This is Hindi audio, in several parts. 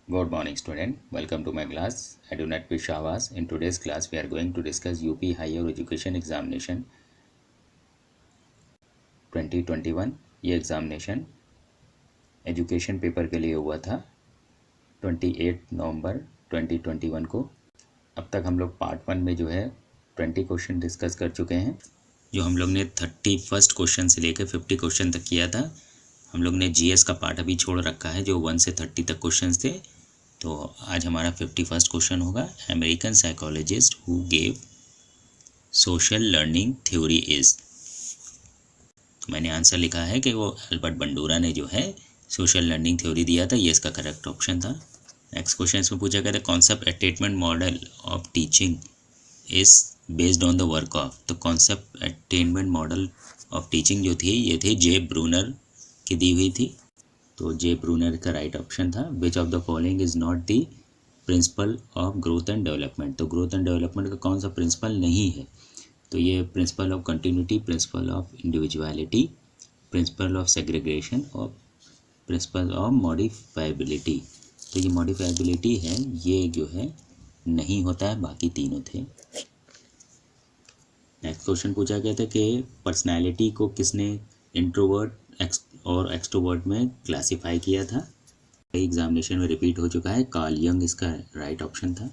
Good morning, student. Welcome to my class. I do not wish Shahbaz. In today's class, we are going to discuss UP Higher Education Examination 2021. ये एग्जामिनेशन एजुकेशन पेपर के लिए हुआ था 28 नवंबर 2021 को। अब तक हम लोग पार्ट 1 में जो है 20 क्वेश्चन डिस्कस कर चुके हैं। जो हम लोग ने 31 क्वेश्चन से लेकर 50 क्वेश्चन तक किया था। हम लोग ने जीएस का पार्ट अभी छोड़ रखा है जो 1 से 30 तक क्वेश्चन थे। तो आज हमारा 51 क्वेश्चन होगा। American psychologist who gave social learning theory is. तो मैंने आंसर लिखा है कि वो अल्बर्ट बंडूरा ने जो है सोशल लर्निंग थ्योरी दिया था। ये इसका करेक्ट ऑप्शन था। नेक्स्ट क्वेश्चन इसमें पूछा गया था concept attainment model of teaching is based on the work of. तो concept attainment model of teaching जो थी ये थी जे ब्रूनर की दी हुई थी। तो जे ब्रूनर का राइट ऑप्शन था। Which of the following is not the principle of growth and development. तो ग्रोथ एंड डेवलपमेंट का कौन सा प्रिंसिपल नहीं है। तो ये principle of continuity, principle of individuality, principle of segregation और प्रिंसिपल ऑफ मॉडिफाइबिलिटी। तो ये मॉडिफाइबिलिटी है, ये जो है नहीं होता है, बाकी तीनों थे। नेक्स्ट क्वेश्चन पूछा गया था कि पर्सनैलिटी को किसने इंट्रोवर्ट और एक्सट्रोवर्ट में क्लासिफाई किया था। एग्जामिनेशन में रिपीट हो चुका है। कार्ल यंग इसका राइट ऑप्शन था।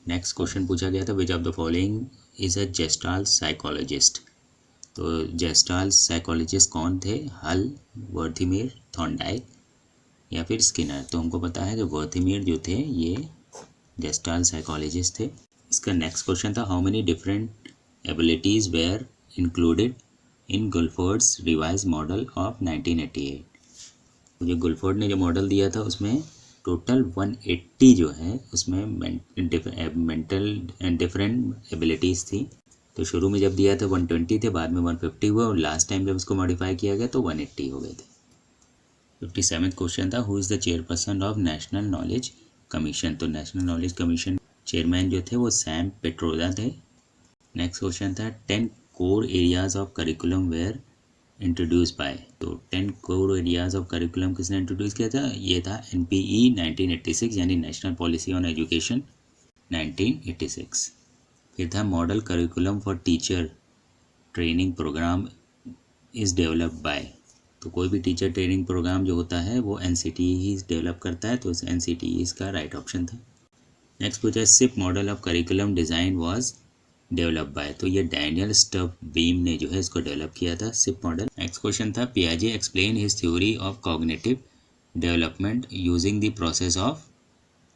नेक्स्ट क्वेश्चन पूछा गया था which of the following is a gestalt psychologist. तो जेस्टाल्ट साइकोलॉजिस्ट कौन थे। हल, वर्थिमिर, थॉर्नडाइक या फिर स्किनर। तो हमको पता है कि वर्थिमिर जो थे ये जेस्टाल्ट साइकोलॉजिस्ट थे। इसका नेक्स्ट क्वेश्चन था how many different abilities were included in Guilford's revise model of 1988। जो गुल्फोर्ड ने जो मॉडल दिया था उसमें टोटल 180 जो है उसमें मेंटल डिफरेंट एबिलिटीज़ थी। तो शुरू में जब दिया था 120 थे, बाद में 150 हुआ और लास्ट टाइम जब उसको मॉडिफाई किया गया तो 180 हो गए थे। 57th क्वेश्चन था who is the chairperson of national knowledge commission. तो नेशनल नॉलेज कमीशन चेयरमैन जो थे वो सैम पेट्रोजा थे। नेक्स्ट क्वेश्चन था 10 core areas of curriculum were introduced by. तो 10 कोर एरियाज ऑफ करिकुलम किसने इंट्रोड्यूस किया था। ये था NPE 1986 यानी नेशनल पॉलिसी ऑन एजुकेशन 1986। फिर था model curriculum for teacher training programme is developed by. तो कोई भी टीचर ट्रेनिंग प्रोग्राम जो होता है वो NCTE ही डेवलप करता है। तो NCTE इसका राइट ऑप्शन था। नेक्स्ट पूछा CIPP model of curriculum design was develop by. तो ये डैनियल स्टफ बीम ने जो है इसको डेवलप किया था सिप मॉडल। नेक्स्ट क्वेश्चन था पियाजे explain his theory of cognitive development using the process of.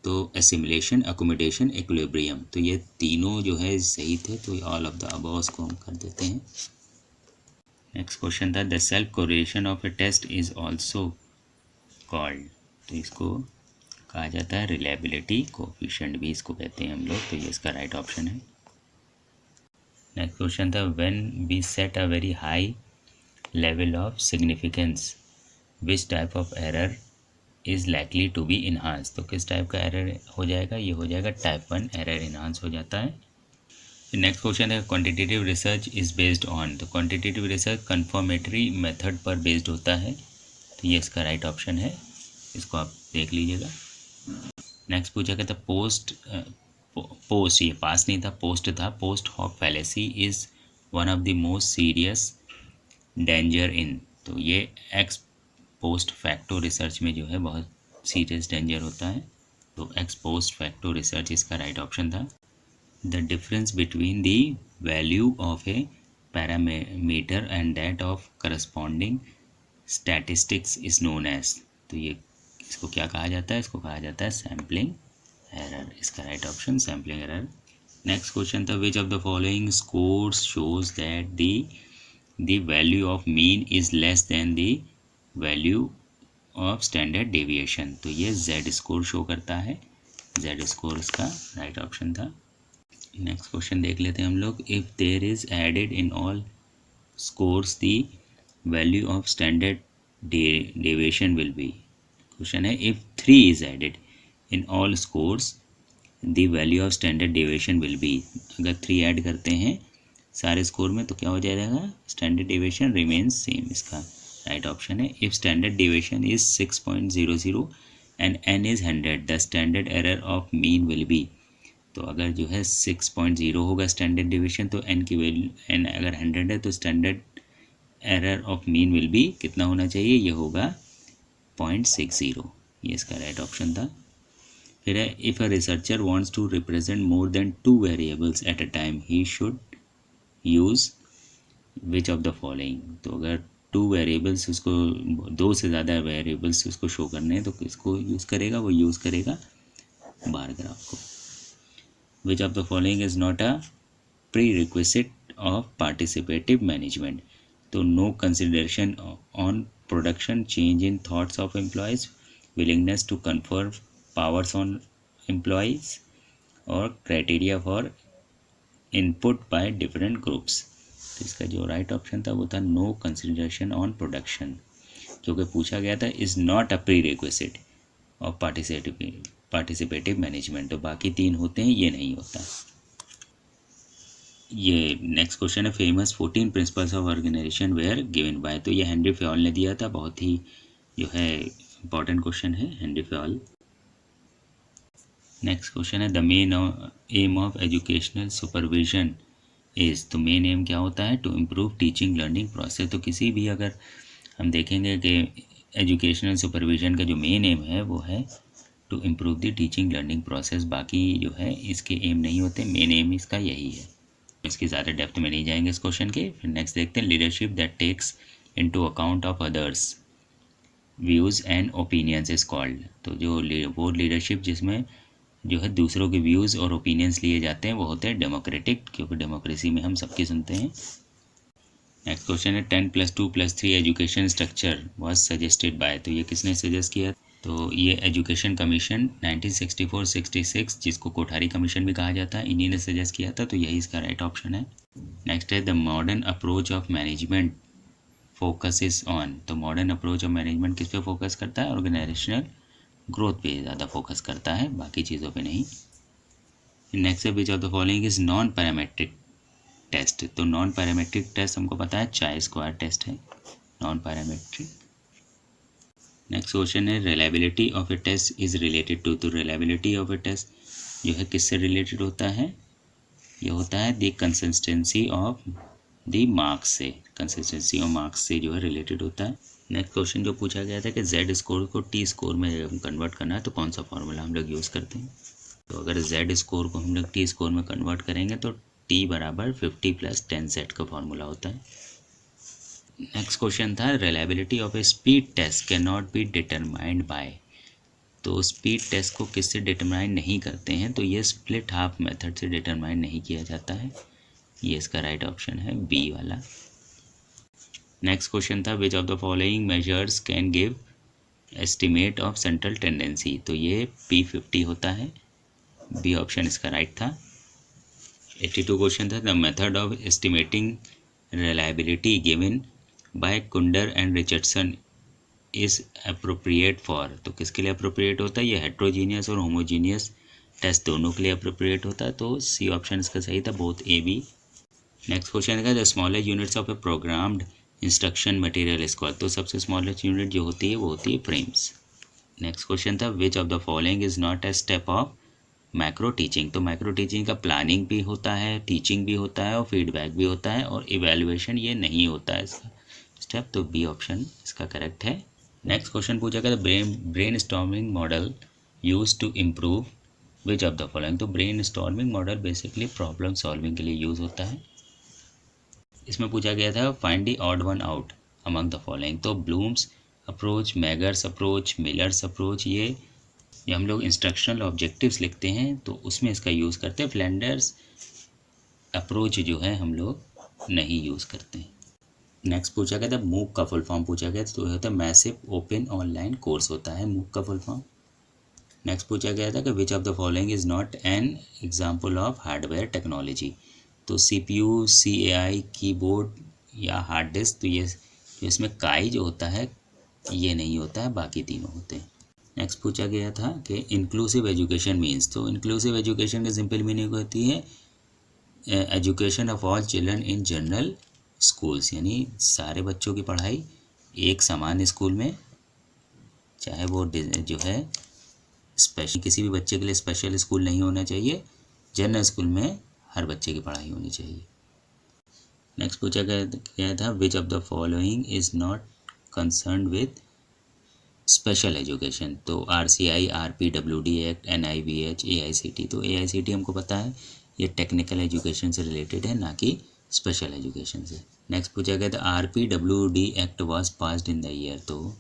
तो एसिमिलेशन, अकोमोडेशन, इक्विलिब्रियम। तो ये तीनों जो है सही थे। तो ऑल ऑफ द अबव को हम कर देते हैं। नेक्स्ट क्वेश्चन था the self correlation of a test is also called. तो इसको कहा जाता है रिलायबिलिटी कोफिशिएंट भी इसको कहते हैं हम लोग। तो ये इसका राइट ऑप्शन है। नेक्स्ट क्वेश्चन था when we set a very high level of significance which type of error is likely to be enhance. तो किस टाइप का एरर हो जाएगा। ये हो जाएगा टाइप 1 एरर इन्हांस हो जाता है। नेक्स्ट क्वेश्चन है quantitative research is based on. तो क्वांटिटेटिव रिसर्च कंफर्मेटरी मेथड पर बेस्ड होता है। तो ये इसका राइट ऑप्शन है, इसको आप देख लीजिएगा। नेक्स्ट पूछा गया था पोस्ट, ये पास नहीं था, पोस्ट था। Post hoc fallacy is one of the most serious danger in. तो ये एक्स पोस्ट फैक्टो रिसर्च में जो है बहुत सीरियस डेंजर होता है। तो एक्स पोस्ट फैक्टो रिसर्च इसका राइट ऑप्शन था। The difference between the value of a parameter and that of corresponding statistics is known as. तो ये इसको क्या कहा जाता है। इसको कहा जाता है सैम्पलिंग एरर। इसका right option sampling error. Next question था which of the following scores shows that the value of mean is less than the value of standard deviation. तो ये Z स्कोर शो करता है। Z स्कोर इसका राइट ऑप्शन था। नेक्स्ट क्वेश्चन देख लेते हैं हम लोग if there is added in all scores the value of standard deviation will be. Question है if 3 is added in all scores the value of standard deviation will be. अगर 3 ऐड करते हैं सारे स्कोर में तो क्या हो जाएगा। Standard deviation remains same. इसका राइट ऑप्शन है if standard deviation is 6.00 and n is 100 the standard error of mean will be. तो अगर जो है 6.0 होगा स्टैंडर्ड डिवीजन, तो n की वैल्यू n अगर 100 है तो standard error of mean will be कितना होना चाहिए, ये होगा 0.60। ये इसका राइट ऑप्शन था। फिर है if a researcher wants to represent more than 2 variables at a time he should use which of the following. तो अगर 2 वेरिएबल्स उसको, 2 से ज़्यादा वेरिएबल्स उसको शो करने हैं तो किसको यूज़ करेगा, वो यूज़ करेगा बार ग्राफ को। Which of the following is not a prerequisite of participative management. तो no consideration on production, change in thoughts of employees, willingness to confer powers on employees और criteria for input by different groups. तो इसका जो राइट ऑप्शन था वो था नो कंसिडरेशन ऑन प्रोडक्शन, क्योंकि पूछा गया था is not a prerequisite of participative management. तो बाकी 3 होते हैं, ये नहीं होता। ये नेक्स्ट क्वेश्चन है famous 14 principles of organisation were given by. तो ये हेनरी फ्योल ने दिया था, बहुत ही जो है इंपॉर्टेंट क्वेश्चन है हेनरी फ्योल। नेक्स्ट क्वेश्चन है the main aim of educational supervision is. तो मेन एम क्या होता है, to improve teaching learning process. तो किसी भी अगर हम देखेंगे कि एजुकेशनल सुपरविजन का जो मेन एम है वो है to improve the teaching learning process. बाकी जो है इसके एम नहीं होते, मेन एम इसका यही है। इसकी ज़्यादा डेप्थ में नहीं जाएंगे इस क्वेश्चन के। फिर नेक्स्ट देखते हैं leadership that takes into account of others views and opinions is called. तो जो वो लीडरशिप जिसमें जो है दूसरों के व्यूज़ और ओपिनियंस लिए जाते हैं वो होते हैं डेमोक्रेटिक, क्योंकि डेमोक्रेसी में हम सबकी सुनते हैं। नेक्स्ट क्वेश्चन है 10+2+3 education structure was suggested by. तो ये किसने सजेस्ट किया, तो ये एजुकेशन कमीशन 1964-66 जिसको कोठारी कमीशन भी कहा जाता है, इन्हीं ने सजेस्ट किया था। तो यही इसका राइट ऑप्शन है। नेक्स्ट है the modern approach of management focuses on. तो मॉडर्न अप्रोच ऑफ मैनेजमेंट किस पे फोकस करता है, ऑर्गेनाइजेशनल ग्रोथ पे ज़्यादा फोकस करता है, बाकी चीज़ों पे नहीं। नेक्स्ट है which of the following is non parametric test. तो नॉन पैरामेट्रिक टेस्ट हमको पता है चाय स्क्वायर टेस्ट है नॉन पैरामेट्रिक। नेक्स्ट क्वेश्चन है reliability of a test is related to. तो रिलायबिलिटी ऑफ ए टेस्ट जो है किससे रिलेटेड होता है, ये होता है the consistency of the marks से, कंसिस्टेंसी ऑफ मार्क्स से जो है रिलेटेड होता है। नेक्स्ट क्वेश्चन जो पूछा गया था कि जेड स्कोर को टी स्कोर में कन्वर्ट करना है तो कौन सा फार्मूला हम लोग यूज़ करते हैं। तो अगर जेड स्कोर को हम लोग टी स्कोर में कन्वर्ट करेंगे तो टी बराबर 50 + 10 सेट का फार्मूला होता है। नेक्स्ट क्वेश्चन था reliability of a speed test can not be determined by. तो स्पीड टेस्ट को किससे डिटरमाइन नहीं करते हैं, तो ये स्प्लिट हाफ मेथड से डिटरमाइन नहीं किया जाता है। ये इसका राइट ऑप्शन है बी वाला। नेक्स्ट क्वेश्चन था which of the following measures can give estimate of central tendency. तो ये P50 होता है, बी ऑप्शन इसका राइट था। 82 क्वेश्चन था the method of estimating reliability given by Kuder and Richardson is appropriate for. तो किसके लिए अप्रोप्रिएट होता है, ये हेट्रोजीनियस और होमोजीनियस टेस्ट दोनों के लिए अप्रोप्रिएट होता है। तो सी ऑप्शन इसका सही था, both A B. Next question है the smallest units of a programmed instruction material is called. तो सबसे स्मॉलेस्ट यूनिट जो होती है वो होती है फ्रेम्स। नेक्स्ट क्वेश्चन था which of the following is not a step of macro teaching. तो मैक्रो टीचिंग का प्लानिंग भी होता है, टीचिंग भी होता है और फीडबैक भी होता है, और इवैल्यूएशन ये नहीं होता है इसका स्टेप। तो बी ऑप्शन इसका करेक्ट है। नेक्स्ट क्वेश्चन पूछा गया brainstorming model use to improve which of the following. तो brainstorming model basically problem solving के लिए यूज़ होता है। इसमें पूछा गया था find the odd one out among the following. तो Bloom's approach, Mager's approach, Miller's approach, ये हम लोग इंस्ट्रक्शनल ऑब्जेक्टिव्स लिखते हैं तो उसमें इसका यूज़ करते हैं। फ्लैंडर्स अप्रोच जो है हम लोग नहीं यूज़ करते हैं। नेक्स्ट पूछा गया था मूक का फुल फॉर्म पूछा गया तो होता है मैसिव ओपन ऑनलाइन कोर्स होता है मूक का फुल फॉर्म। नेक्स्ट पूछा गया था कि विच of the following is not an example of hardware technology. तो CPU, CAI, कीबोर्ड या हार्ड डिस्क, तो ये जो इसमें काई जो होता है ये नहीं होता है, बाकी तीनों होते हैं। नेक्स्ट पूछा गया था कि इंक्लूसिव एजुकेशन मीन्स। तो इंक्लूसिव एजुकेशन की सिंपल मीनिंग होती है education of all children in general schools, यानी सारे बच्चों की पढ़ाई एक समान स्कूल में, चाहे वो जो है स्पेशल किसी भी बच्चे के लिए स्पेशल स्कूल नहीं होना चाहिए, जनरल स्कूल में हर बच्चे की पढ़ाई होनी चाहिए। नेक्स्ट पूछा गया था which of the following is not concern with special education. तो RCI, RPWD act, NIBH, AICT। तो AICT हमको पता है ये टेक्निकल एजुकेशन से रिलेटेड है, ना कि स्पेशल एजुकेशन से। नेक्स्ट पूछा गया था RPWD act was passed in the year. तो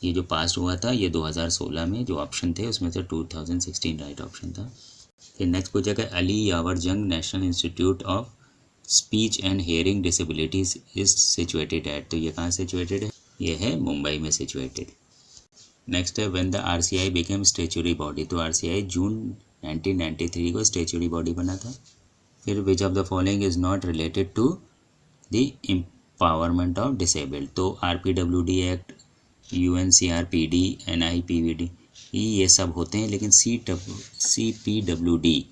ये जो पास हुआ था ये 2016 में, जो ऑप्शन थे उसमें से 2016 राइट ऑप्शन था। फिर नेक्स्ट पूछा गया Ali Yavar Jung national institute of speech and hearing disabilities is situated at. तो ये कहाँ सिचुएटेड है? ये है मुंबई में सिचुएटेड। नेक्स्ट है when the RCI became statutory body. तो RCI जून 1993 को स्टेचुरी बॉडी बना था। फिर which of the following is not related to the empowerment of disabled. तो RPWD एक्ट, UNCRPD, NIPVD ये सब होते हैं, लेकिन CPWD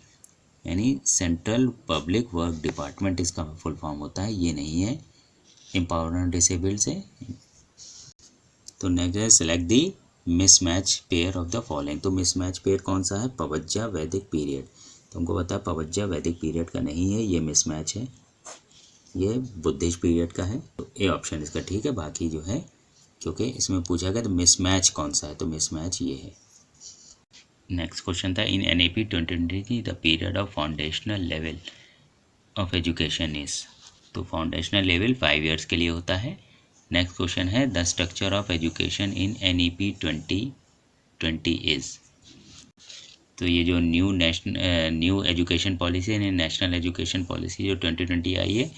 यानी सेंट्रल पब्लिक वर्क डिपार्टमेंट इसका फुल फॉर्म होता है, ये नहीं है एम्पावरमेंट डिसेबल्ड से। तो नेक्स्ट है select the mismatch pair of the following. तो मिसमैच पेयर कौन सा है? पवज्जा वैदिक पीरियड। तो हमको पता है पवज्जा वैदिक पीरियड का नहीं है, ये मिसमैच है, ये बुद्धिस्ट पीरियड का है। तो ए ऑप्शन इसका ठीक है। बाकी जो है क्योंकि इसमें पूछा गया तो मिसमैच कौन सा है, तो मिसमैच ये है। नेक्स्ट क्वेश्चन था इन NEP 2020 the period of foundational level of education is. तो फाउंडेशनल लेवल 5 ईयर्स के लिए होता है। नेक्स्ट क्वेश्चन है the structure of education in NEP 2020 is. तो ये जो न्यू एजुकेशन पॉलिसी है, नेशनल एजुकेशन पॉलिसी जो 2020 आई है,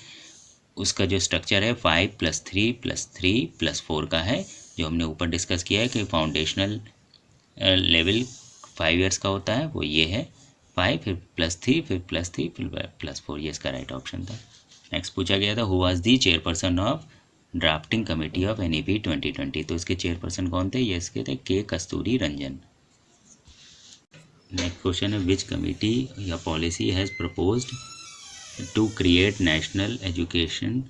उसका जो स्ट्रक्चर है 5+3+3+4 का है, जो हमने ऊपर डिस्कस किया है कि फाउंडेशनल लेवल 5 ईयर्स का होता है, वो ये है 5, फिर +3, फिर +3, फिर +4, ये इसका राइट ऑप्शन था। नेक्स्ट पूछा गया था who was the chairperson of drafting committee of NEP 2020। तो इसके चेयरपर्सन कौन थे? ये इसके थे K Kasturi Rangan. Next question है विच कमेटी या policy has proposed to create national education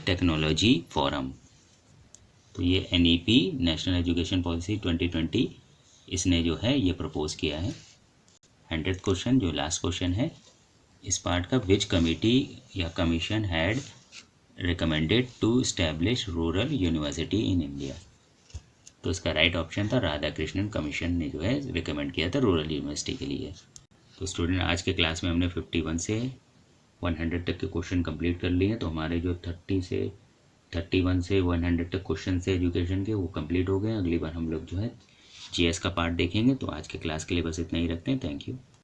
technology forum. तो ये NEP नेशनल एजुकेशन पॉलिसी 2020 इसने जो है ये प्रपोज किया है। 100th क्वेश्चन जो लास्ट क्वेश्चन है इस पार्ट का, विच कमेटी या commission had recommended to establish rural university in India. तो इसका राइट ऑप्शन था राधा कृष्णन कमीशन ने जो है रिकमेंड किया था रूरल यूनिवर्सिटी के लिए। तो स्टूडेंट आज के क्लास में हमने 51 से 100 तक के क्वेश्चन कंप्लीट कर लिए हैं। तो हमारे जो 31 से 100 तक क्वेश्चन से एजुकेशन के वो कंप्लीट हो गए। अगली बार हम लोग जो है GS का पार्ट देखेंगे। तो आज के क्लास के लिए बस इतना ही रखते हैं। Thank you.